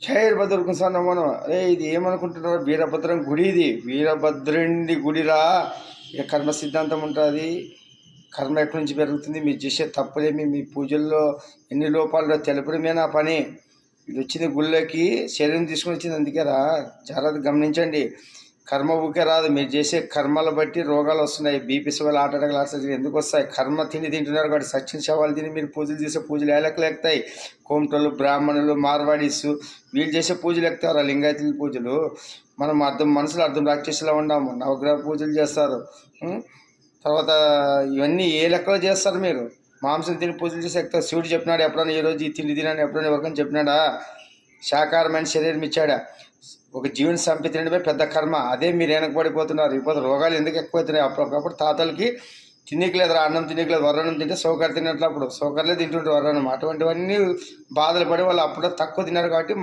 వీరభద్రుడికి సన్నమనం. అరే ఇది ఏమనుకుంటున్నారు? వీరభద్రం గుడి, ఇది వీరభద్రుడి గుడిరా. ఇక కర్మ సిద్ధాంతం ఉంటుంది. కర్మ ఎక్కడి నుంచి పెరుగుతుంది? మీరు చేసే తప్పులేమి, మీ పూజల్లో ఎన్ని లోపాలు తెలుపడమే నా పని. ఇది వచ్చింది గుళ్ళకి, శరీరం తీసుకుని వచ్చింది. అందుకేరా జాగ్రత్త గమనించండి. కర్మ ఊకే రాదు. మీరు చేసే కర్మలు బట్టి రోగాలు వస్తున్నాయి. బీపీ శవాలు, ఆటడగలు, ఆటలు ఎందుకు వస్తాయి? కర్మ తింటున్నారు కాబట్టి. సచిన శవాలు తిని మీరు పూజలు చేసే పూజలు ఏలకలు ఎక్కుతాయి. కోమటోళ్ళు, బ్రాహ్మణులు, మార్వాడీసు వీళ్ళు చేసే పూజలు ఎక్కుతారు. లింగాయతుల పూజలు మనం మనసులో అర్థం రాక్షసులా ఉన్నాము. నవగ్రహ పూజలు చేస్తారు. తర్వాత ఇవన్నీ ఏ లెక్కలో చేస్తారు మీరు? మాంసం తిని పూజలు చేసి ఎక్కుతారు. శివుడు చెప్పినాడు ఎప్పుడైనా ఈ రోజు ఈ తిండి తినని ఎప్పుడైనా ఎవరికైనా చెప్పినాడా? శాకాహారమైన శరీరం ఇచ్చాడా? ఒక జీవుని చంపి తినడమే పెద్ద కర్మ. అదే మీరు వెనకబడిపోతున్నారు. ఇప్పుడు రోగాలు ఎందుకు ఎక్కువవుతున్నాయి? అప్పుడప్పుడు తాతలకి తినీకి లేదు, అన్నం తినీకి లేదు. వరణం తింటే సౌకర్యం తిన్నట్లు, అప్పుడు సౌకర్యలే తింటుంటారు వరణం. అటువంటివన్నీ బాధలు పడి వాళ్ళు అప్పుడు తక్కువ తిన్నారు కాబట్టి